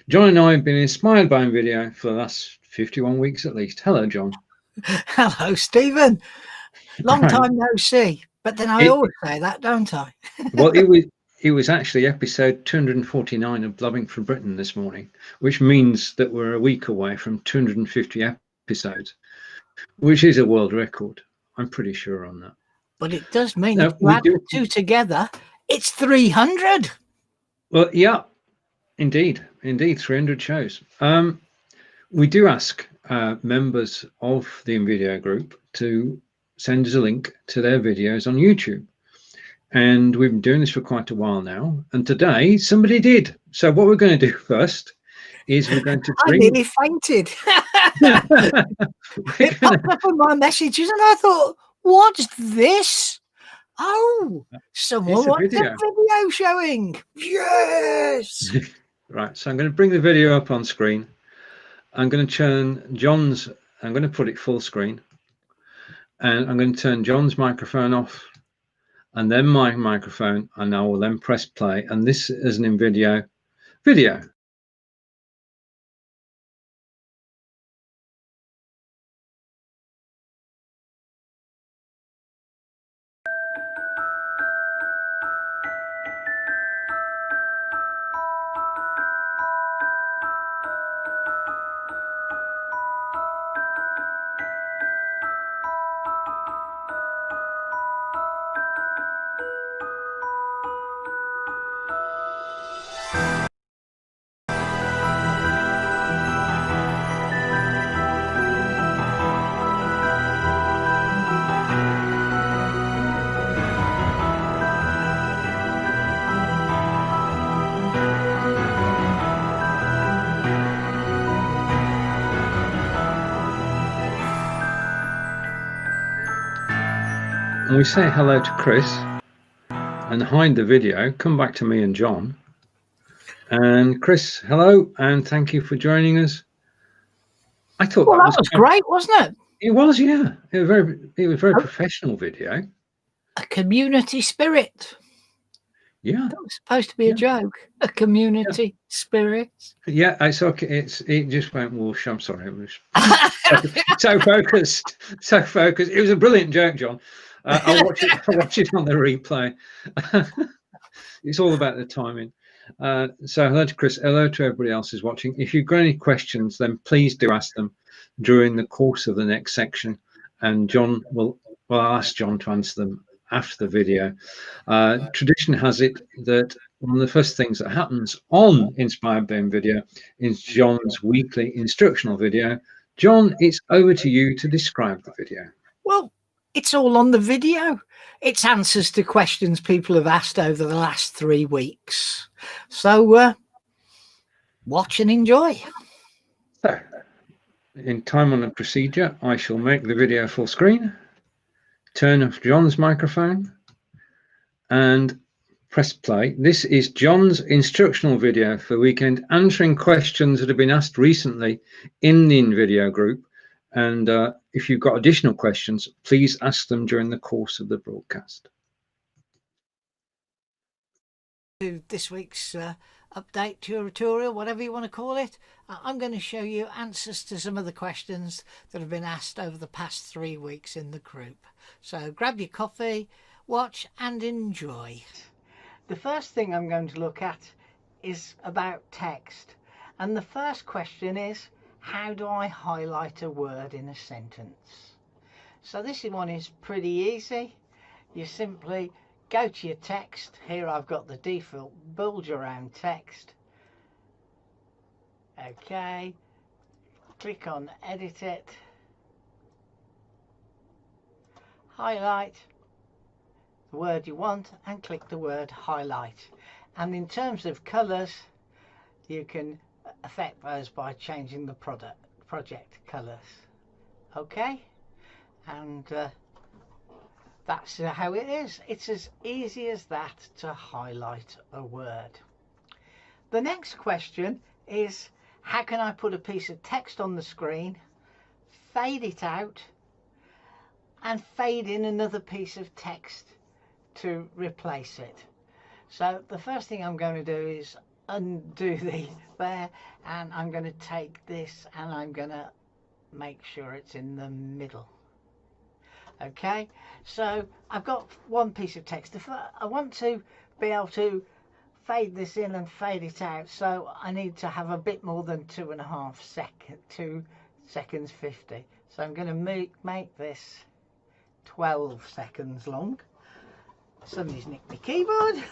John and I have been inspired by Invideo for the last 51 weeks at least. Hello, John. Hello, Stephen. Long time no see. But then I always say that, don't I? Well, it was actually episode 249 of Blubbing for Britain this morning, which means that we're a week away from 250 episodes, which is a world record. I'm pretty sure on that. But it does mean if you add the two together, it's 300. Well, yeah, indeed, 300 shows. We do ask members of the Invideo group to send us a link to their videos on YouTube. And we've been doing this for quite a while now. And today somebody did. So what we're going to do first is we're going to bring... I nearly fainted. It popped up on my messages and I thought, what's this? Oh, someone wants a video showing. Yes. Right. So I'm going to bring the video up on screen. I'm going to turn John's... I'm going to put it full screen. And I'm going to turn John's microphone off. And then my microphone, and I will then press play. And this is an Invideo video. And we say hello to Chris and hide the video, come back to me and John. And Chris, hello, and thank you for joining us. I thought that was great, wasn't it? It was, yeah. It was very professional video. A community spirit. Yeah. That was supposed to be a joke. A community spirit. Yeah, it's okay. It just went whoosh. I'm sorry. It was so focused. It was a brilliant joke, John. I'll watch it on the replay. It's all about the timing. So hello to Chris. Hello to everybody else who's watching. If you've got any questions, then please do ask them during the course of the next section, and John will ask John to answer them after the video. Tradition has it that one of the first things that happens on Inspired by Invideo is John's weekly instructional video. John, it's over to you to describe the video. Well, it's all on the video. It's answers to questions people have asked over the last 3 weeks. So watch and enjoy. So, in time on the procedure, I shall make the video full screen, turn off John's microphone, and press play. This is John's instructional video for the weekend, answering questions that have been asked recently in the Invideo group. And if you've got additional questions, please ask them during the course of the broadcast. This week's update tutorial, whatever you want to call it, I'm going to show you answers to some of the questions that have been asked over the past 3 weeks in the group. So grab your coffee, watch and enjoy. The first thing I'm going to look at is about text. And the first question is, how do I highlight a word in a sentence? So this one is pretty easy. You simply go to your text. Here I've got the default bulge around text. Okay, click on edit it, highlight the word you want and click the word highlight. And in terms of colours, you can affect those by changing the project colours. Okay, and that's how it is. It's as easy as that to highlight a word. The next question is, how can I put a piece of text on the screen, fade it out and fade in another piece of text to replace it? So the first thing I'm going to do is undo the there, and I'm going to take this and I'm going to make sure it's in the middle. Okay, so I've got one piece of text. If I want to be able to fade this in and fade it out, so I need to have a bit more than 2.5 seconds, 2 seconds 50. So I'm going to make this 12 seconds long. Somebody's nicked my keyboard.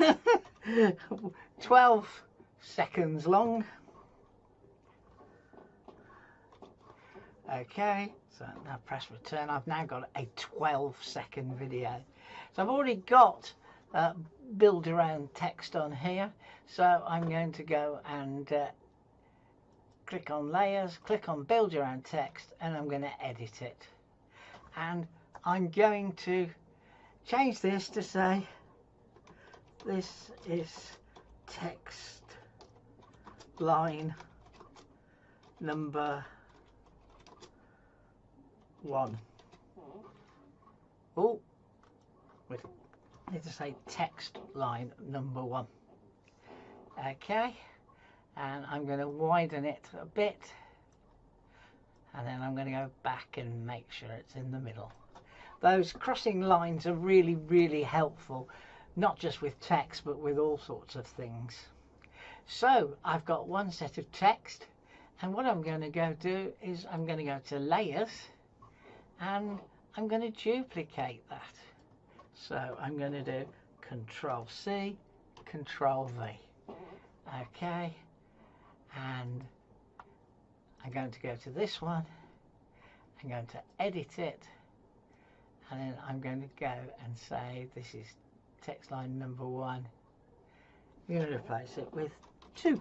12 seconds long. Okay, so now press return. I've now got a 12-second video. So I've already got build your own text on here. So I'm going to go and click on layers, click on build your own text, and I'm going to edit it. And I'm going to change this to say this is text line number 1. Oh, wait, I need to say text line number 1. Okay, and I'm going to widen it a bit, and then I'm going to go back and make sure it's in the middle. Those crossing lines are really, really helpful, not just with text, but with all sorts of things. So I've got one set of text, and what I'm going to go do is I'm going to go to layers, and I'm going to duplicate that. So I'm going to do Control C, Control V. Okay, and I'm going to go to this one. I'm going to edit it, and then I'm going to go and say this is text line number 1. I'm going to replace it with 2.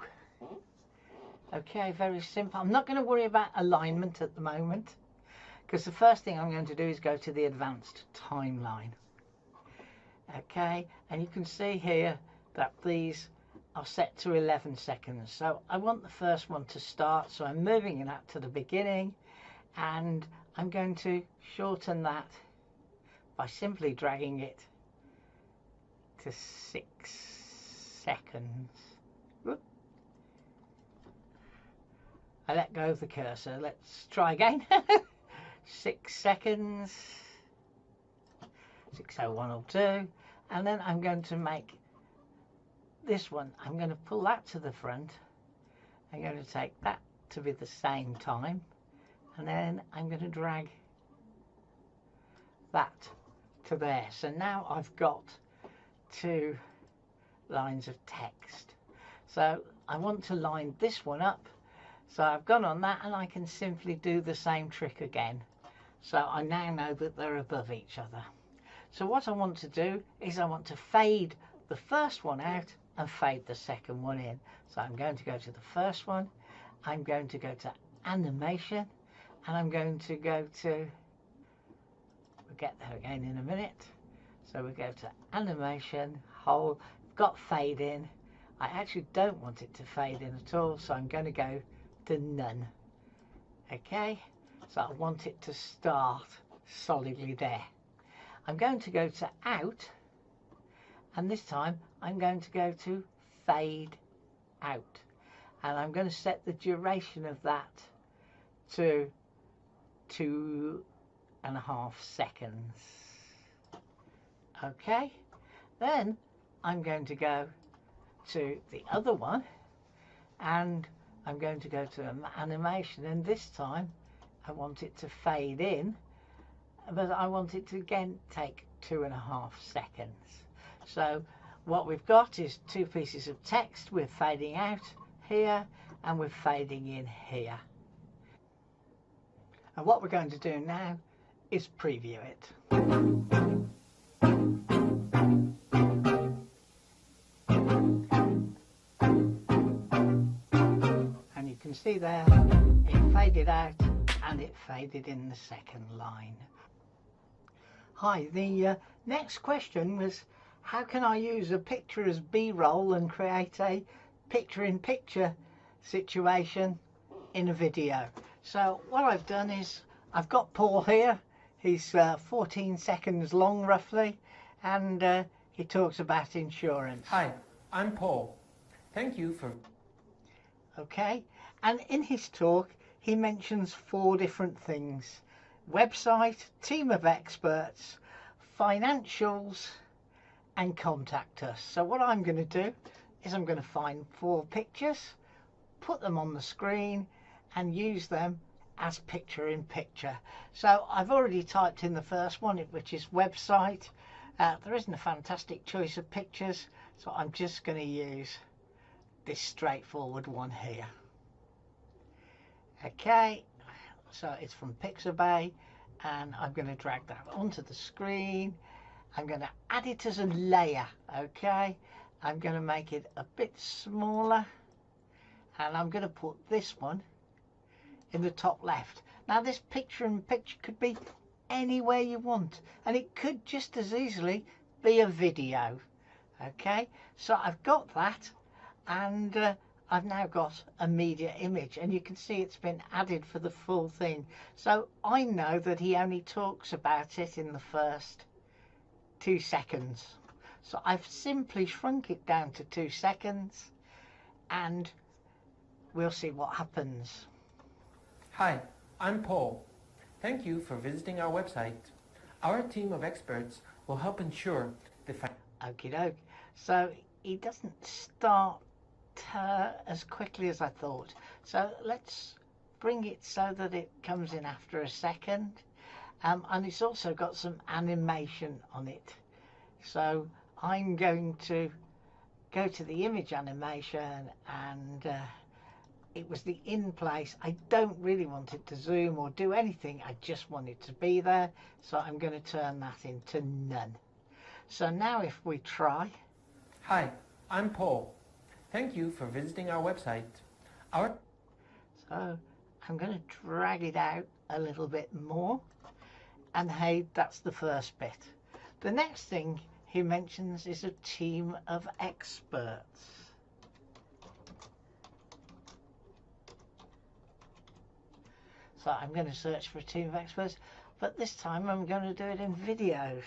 Okay, very simple. I'm not going to worry about alignment at the moment, because the first thing I'm going to do is go to the advanced timeline. Okay, and you can see here that these are set to 11 seconds. So I want the first one to start, so I'm moving it up to the beginning, and I'm going to shorten that by simply dragging it to 6 seconds. Whoop. I let go of the cursor. Let's try again. 6 seconds, 6:01:02, and then I'm going to make this one, I'm going to pull that to the front. I'm going to take that to be the same time, and then I'm going to drag that to there. So now I've got 2 lines of text. So I want to line this one up, so I've gone on that, and I can simply do the same trick again. So I now know that they're above each other. So what I want to do is I want to fade the first one out and fade the second one in. So I'm going to go to the first one, I'm going to go to animation, and I'm going to go to, we'll get there again in a minute. So we go to animation, whole, got fade in. I actually don't want it to fade in at all, so I'm going to go to none. Okay, so I want it to start solidly there. I'm going to go to out, and this time I'm going to go to fade out, and I'm going to set the duration of that to 2.5 seconds. Okay, then I'm going to go to the other one, and I'm going to go to animation, and this time I want it to fade in, but I want it to again take 2.5 seconds. So what we've got is 2 pieces of text. We're fading out here and we're fading in here. And what we're going to do now is preview it. And you can see there it faded out and it faded in the second line. Hi, the next question was, how can I use a picture as B-roll and create a picture-in-picture situation in a video? So what I've done is I've got Paul here. He's 14 seconds long roughly, and he talks about insurance. Hi, I'm Paul. Thank you for... Okay, and in his talk he mentions 4 different things: website, team of experts, financials, and contact us. So what I'm going to do is I'm going to find 4 pictures, put them on the screen and use them as picture in picture. So I've already typed in the first one, which is website. There isn't a fantastic choice of pictures, so I'm just going to use this straightforward one here. Okay, so it's from Pixabay, and I'm going to drag that onto the screen. I'm going to add it as a layer. Okay, I'm going to make it a bit smaller, and I'm going to put this one in the top left. Now this picture in picture could be anywhere you want, and it could just as easily be a video. Okay, so I've got that, and I've now got a media image, and you can see it's been added for the full thing. So I know that he only talks about it in the first 2 seconds. So I've simply shrunk it down to 2 seconds, and we'll see what happens. Hi, I'm Paul. Thank you for visiting our website. Our team of experts will help ensure the... Okie doke. So he doesn't start as quickly as I thought. So let's bring it so that it comes in after a second. And it's also got some animation on it. So I'm going to go to the image animation, and it was the in place. I don't really want it to zoom or do anything. I just want it to be there. So I'm going to turn that into none. So now if we try. Hi, I'm Paul. Thank you for visiting our website. So I'm going to drag it out a little bit more. And hey, that's the first bit. The next thing he mentions is a team of experts. So I'm going to search for a team of experts, but this time I'm going to do it in videos.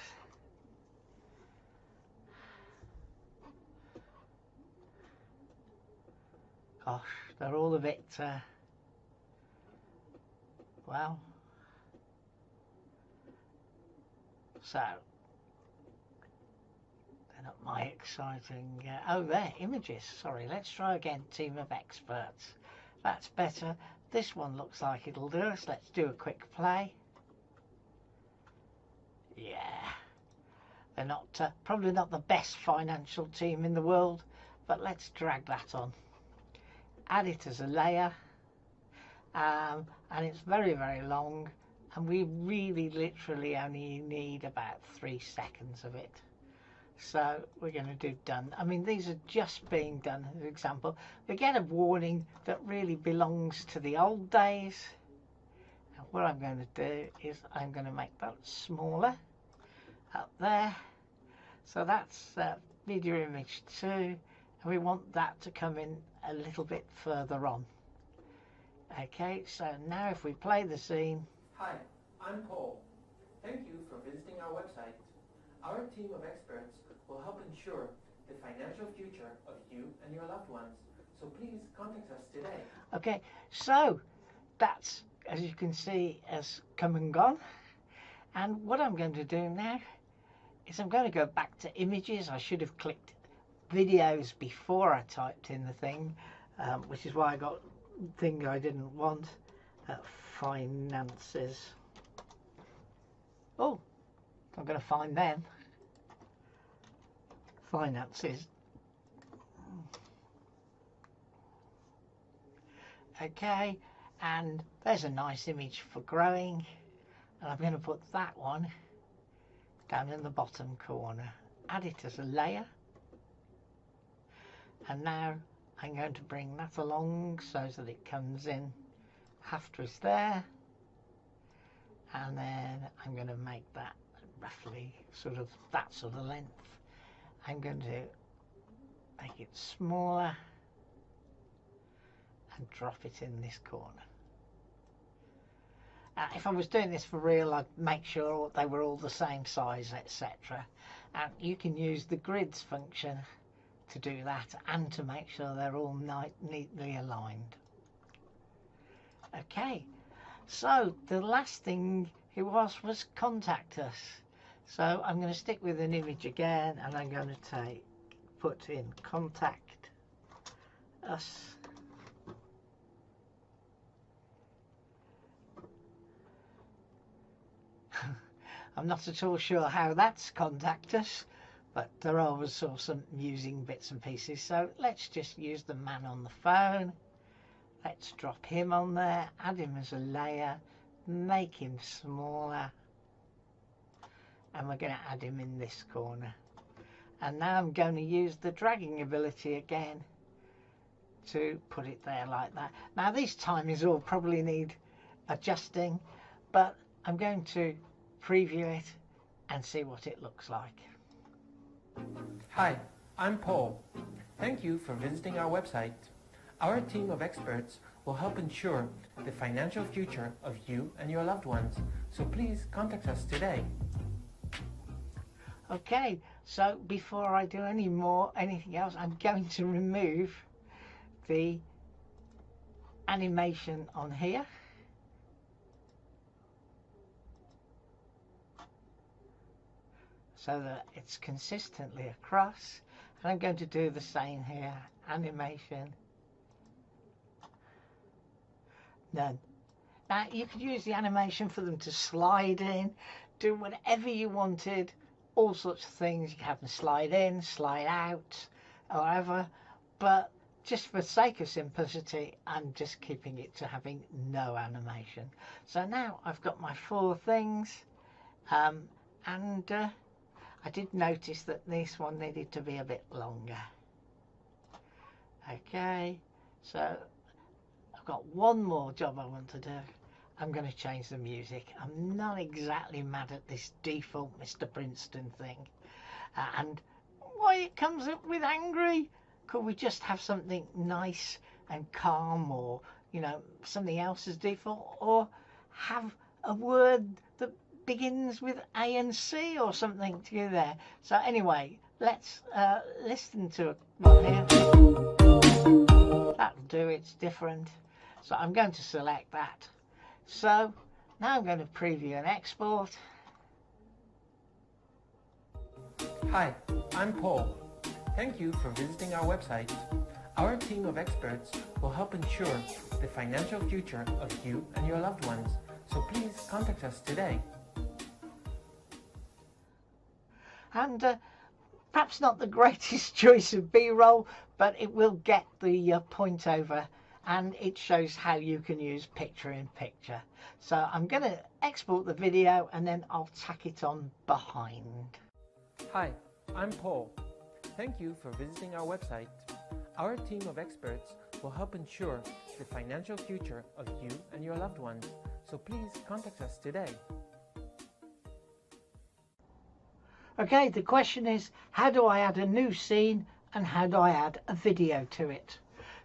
Gosh, they're all a bit, well, so they're not my exciting, oh, they're images, sorry, let's try again, team of experts. That's better. This one looks like it'll do us. Let's do a quick play. Yeah, they're not, probably not the best financial team in the world, but let's drag that on. Add it as a layer, and it's very, very long, and we really literally only need about 3 seconds of it. So we're going to do done. I mean, these are just being done as an example. We get a warning that really belongs to the old days. And what I'm going to do is I'm going to make that smaller up there. So that's video image 2. And we want that to come in a little bit further on. Okay, so now if we play the scene. Hi, I'm Paul. Thank you for visiting our website. Our team of experts will help ensure the financial future of you and your loved ones. So please contact us today. Okay, so that's, as you can see, has come and gone. And what I'm going to do now is I'm going to go back to images. I should have clicked videos before I typed in the thing, which is why I got the thing I didn't want. Finances. Oh, I'm going to find them. Finances. Okay, and there's a nice image for growing, and I'm going to put that one down in the bottom corner. Add it as a layer, and now I'm going to bring that along so that it comes in after it's there, and then I'm going to make that roughly sort of that sort of length. I'm going to make it smaller and drop it in this corner. If I was doing this for real, I'd make sure they were all the same size, etc. And you can use the grids function to do that and to make sure they're all neatly aligned. Okay, so the last thing it was contact us. So I'm going to stick with an image again, and I'm going to put in contact us. I'm not at all sure how that's contact us, but there are always some amusing bits and pieces. So let's just use the man on the phone. Let's drop him on there, add him as a layer, make him smaller, and we're going to add him in this corner. And now I'm going to use the dragging ability again to put it there like that. Now these timings all probably need adjusting, but I'm going to preview it and see what it looks like. Hi, I'm Paul. Thank you for visiting our website. Our team of experts will help ensure the financial future of you and your loved ones, so please contact us today. Okay, so before I do anything else, I'm going to remove the animation on here. So that it's consistently across, and I'm going to do the same here, animation, none. Now you could use the animation for them to slide in, do whatever you wanted, all sorts of things. You can have them slide in, slide out, or whatever, but just for the sake of simplicity, I'm just keeping it to having no animation. So now I've got my 4 things, and I did notice that this one needed to be a bit longer. Okay, so I've got one more job I want to do. I'm going to change the music. I'm not exactly mad at this default Mr. Princeton thing. And why it comes up with angry? Could we just have something nice and calm, or, you know, something else as default, or have a word that begins with A and C or something to go there? So anyway, let's listen to one here. That'll do, it's different. So I'm going to select that. So now I'm going to preview and export. Hi, I'm Paul. Thank you for visiting our website. Our team of experts will help ensure the financial future of you and your loved ones, so please contact us today. And perhaps not the greatest choice of B-roll, but it will get the point over, and it shows how you can use picture in picture. So I'm going to export the video and then I'll tack it on behind. Hi, I'm Paul. Thank you for visiting our website. Our team of experts will help ensure the financial future of you and your loved ones, so please contact us today. Okay, the question is, how do I add a new scene and how do I add a video to it?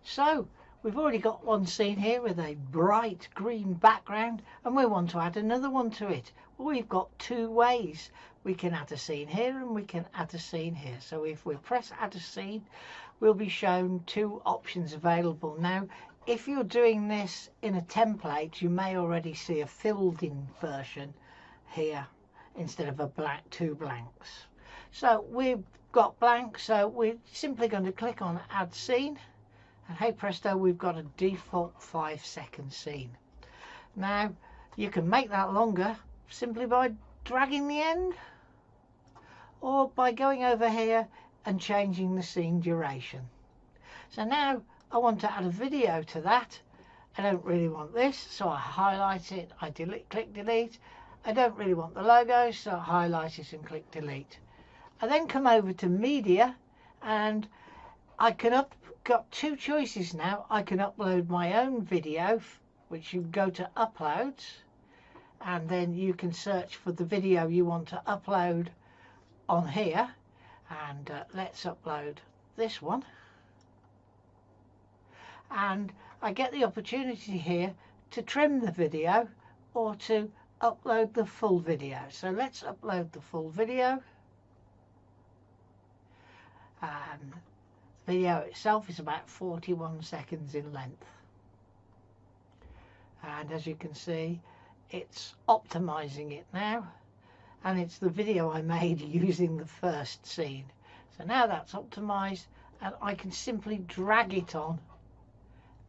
So we've already got one scene here with a bright green background, and we want to add another one to it. Well, we've got 2 ways. We can add a scene here and we can add a scene here. So if we press add a scene, we'll be shown 2 options available. Now, if you're doing this in a template, you may already see a filled in version here instead of a blank, 2 blanks. So we've got blank, so we're simply going to click on add scene, and hey presto, we've got a default 5-second scene. Now you can make that longer simply by dragging the end, or by going over here and changing the scene duration. So now I want to add a video to that. I don't really want this, so I highlight it, I click delete. I don't really want the logo, so I highlight it and click delete. I then come over to media, and I can got 2 choices now. I can upload my own video, which you go to uploads, and then you can search for the video you want to upload on here, and let's upload this one. And I get the opportunity here to trim the video or to upload the full video. So let's upload the full video, and video itself is about 41 seconds in length. And as you can see, it's optimizing it now, and it's the video I made using the first scene. So now that's optimized, and I can simply drag it on,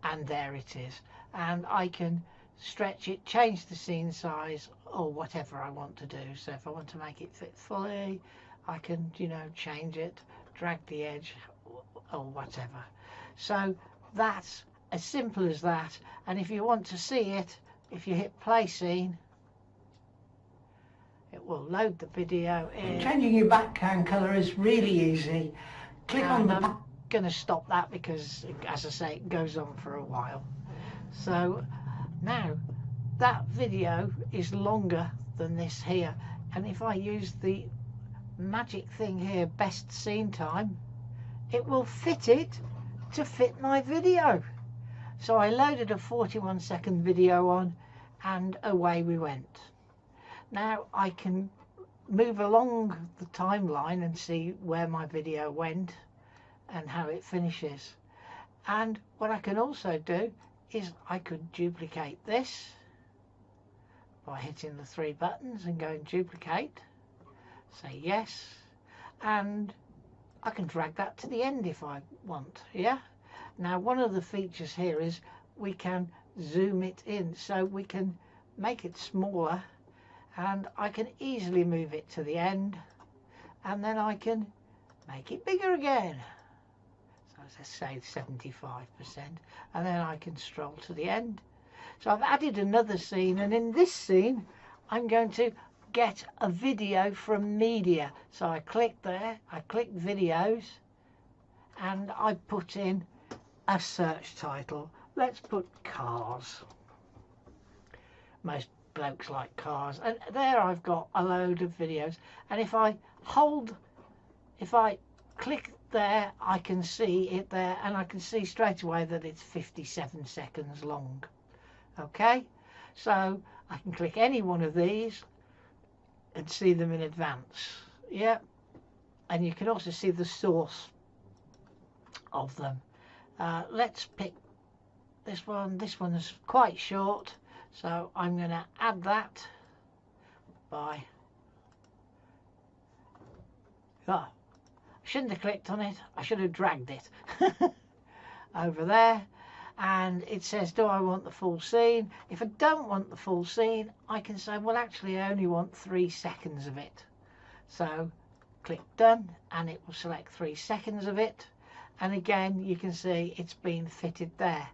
and there it is. And I can stretch it, change the scene size, or whatever I want to do. So if I want to make it fit fully, I can, you know, change it, drag the edge, or whatever. So that's as simple as that. And if you want to see it, if you hit play scene, it will load the video in. Changing your background colour is really easy. Click on the... I'm going to stop that because, as I say, it goes on for a while. So now that video is longer than this here, and if I use the magic thing here, best scene time, it will fit it to fit my video. So I loaded a 41-second video on, and away we went. Now I can move along the timeline and see where my video went and how it finishes. And what I can also do is I could duplicate this by hitting the 3 buttons and going duplicate, say yes, and I can drag that to the end if I want. Yeah. Now one of the features here is we can zoom it in, so we can make it smaller, and I can easily move it to the end, and then I can make it bigger again. So let's say 75%, and then I can stroll to the end. So I've added another scene, and in this scene I'm going to get a video from media. So I click there, I click videos, and I put in a search title. Let's put cars. Most blokes like cars, and there I've got a load of videos, and if I click there, I can see it there, and I can see straight away that it's 57 seconds long. Okay, so I can click any one of these and see them in advance. Yeah, and you can also see the source of them. Let's pick this one. This one is quite short, so I'm going to add that by... I shouldn't have clicked on it, I should have dragged it over there. And it says, do I want the full scene? If I don't want the full scene, I can say, well, actually I only want 3 seconds of it. So click done, and it will select 3 seconds of it, and again you can see it's been fitted there.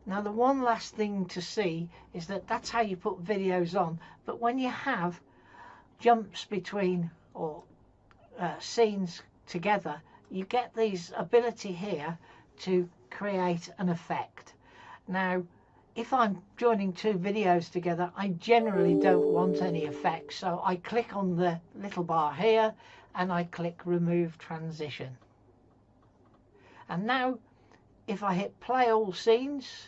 Now the one last thing to see is that that's how you put videos on, but when you have jumps between or scenes together, you get these ability here to create an effect. Now if I'm joining 2 videos together, I generally don't want any effects, so I click on the little bar here and I click remove transition. And now if I hit play all scenes,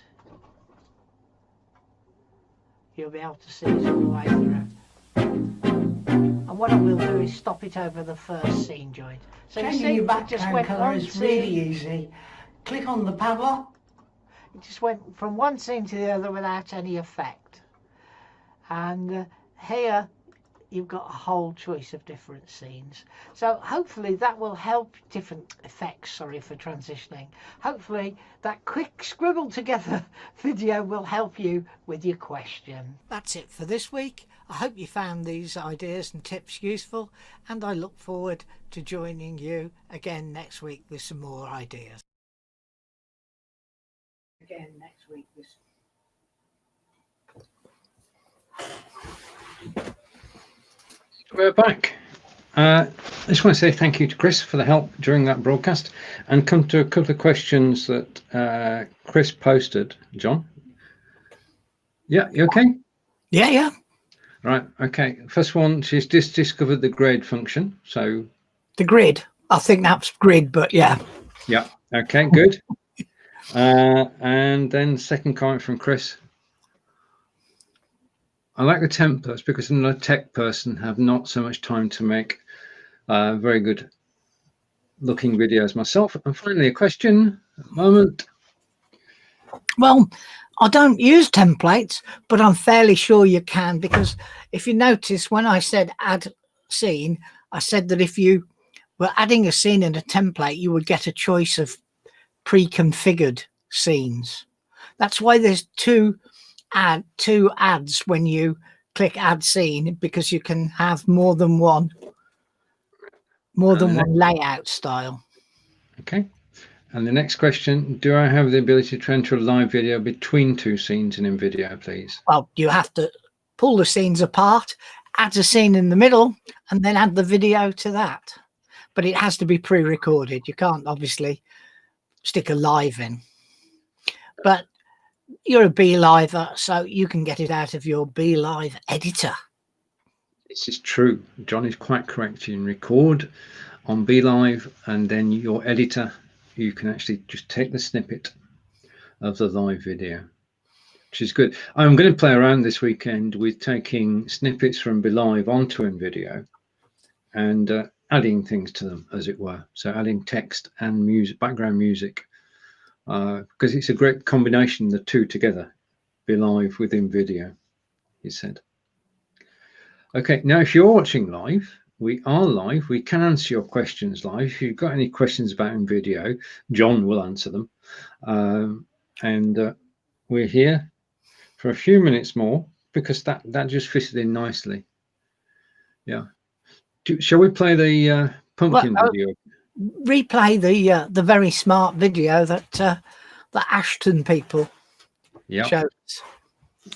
you'll be able to see it all the way through. And what I will do is stop it over the first scene joint. So you see, it just went colour is really easy. Click on the padlock. It just went from one scene to the other without any effect. And here you've got a whole choice of different scenes. So hopefully that will help, different effects, sorry for transitioning. Hopefully that quick scribbled together video will help you with your question. That's it for this week. I hope you found these ideas and tips useful, and I look forward to joining you again next week with some more ideas. Again next week with... We're back. I just want to say thank you to Chris for the help during that broadcast, and come to a couple of questions that Chris posted. John? Yeah, you okay? Yeah. Right, okay. First one, she's just discovered the grade function. So the grid. I think that's grid, but yeah. Yeah, okay, good. And then second comment from Chris. I like the templates because I'm not a tech person, have not so much time to make very good looking videos myself. And finally, a question at the moment. Well, I don't use templates, but I'm fairly sure you can, because if you notice, when I said add scene, I said that if you were adding a scene in a template, you would get a choice of pre-configured scenes. That's why there's two ads when you click add scene, because you can have more than one layout style. Okay. And the next question, do I have the ability to enter a live video between two scenes in Invideo, please? Well, you have to pull the scenes apart, add a scene in the middle, and then add the video to that. But it has to be pre-recorded. You can't obviously stick a live in. But you're a Be.Liver, so you can get it out of your Be.Live editor. This is true. John is quite correct. You can record on Be.Live, and then your editor, you can actually just take the snippet of the live video, which is good. I'm going to play around this weekend with taking snippets from Be.Live onto Invideo and adding things to them, as it were. So adding text and music, background music, because it's a great combination, the two together, Be.Live with Invideo, he said. Okay, now if you're watching live, we are live. We can answer your questions live. If you've got any questions about Invideo, John will answer them. And we're here for a few minutes more, because that just fitted in nicely. Yeah. Shall we play the pumpkin video? Replay the very smart video that the Ashton people showed us.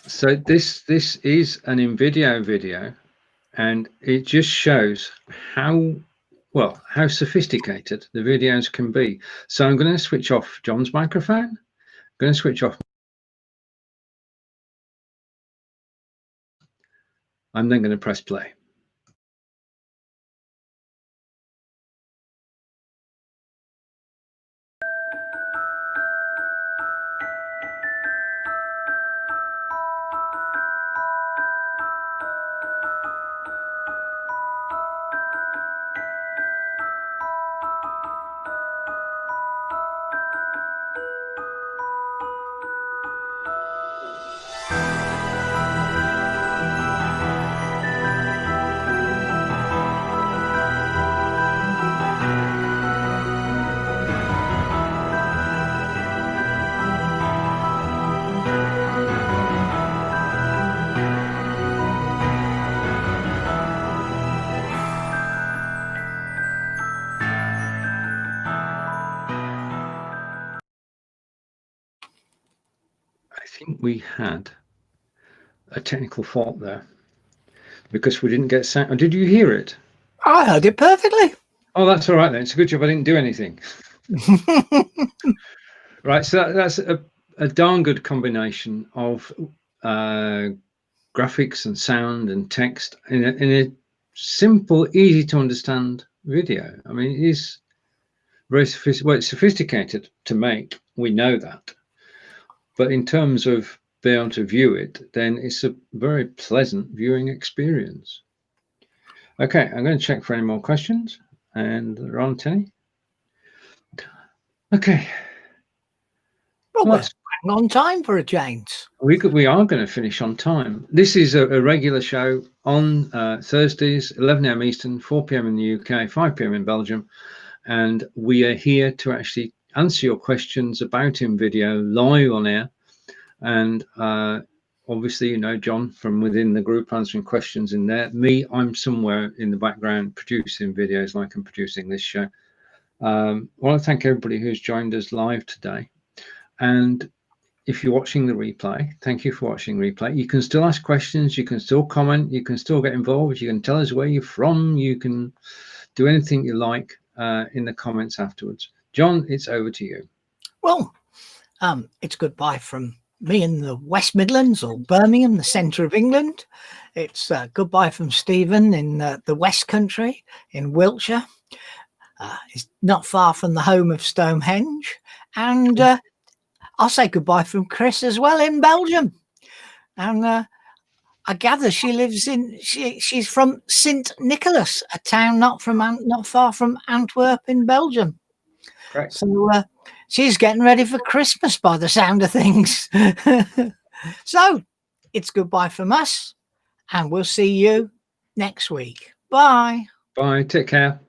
So this is an Invideo video, and it just shows how sophisticated the videos can be. So I'm going to switch off John's microphone. I'm going to switch off. I'm then going to press play. I think we had a technical fault there, because we didn't get sound. Did you hear it? I heard it perfectly. Oh, that's all right then. It's a good job I didn't do anything. Right, so that's a darn good combination of graphics and sound and text in a simple, easy to understand video. I mean, it is very it's sophisticated to make. We know that, but in terms of being able to view it, then it's a very pleasant viewing experience. Okay, I'm going to check for any more questions, and there aren't any. Okay. Well, we're on time for a change. We are going to finish on time. This is a regular show on Thursdays, 11 a.m. Eastern, 4 p.m. in the UK, 5 p.m. in Belgium. And we are here to actually answer your questions about Invideo live on air. And obviously, you know, John from within the group answering questions in there. Me, I'm somewhere in the background producing videos like I'm producing this show. I want to thank everybody who's joined us live today. And if you're watching the replay, thank you for watching the replay. You can still ask questions, you can still comment, you can still get involved, you can tell us where you're from, you can do anything you like in the comments afterwards. John, it's over to you. Well, it's goodbye from me in the West Midlands, or Birmingham, the centre of England. It's goodbye from Stephen in the West Country in Wiltshire. It's not far from the home of Stonehenge. And I'll say goodbye from Chris as well in Belgium. And I gather she lives in. She's from Sint Nicholas, a town not far from Antwerp in Belgium. Correct. So she's getting ready for Christmas by the sound of things. So it's goodbye from us, and we'll see you next week. Bye. Bye. Take care.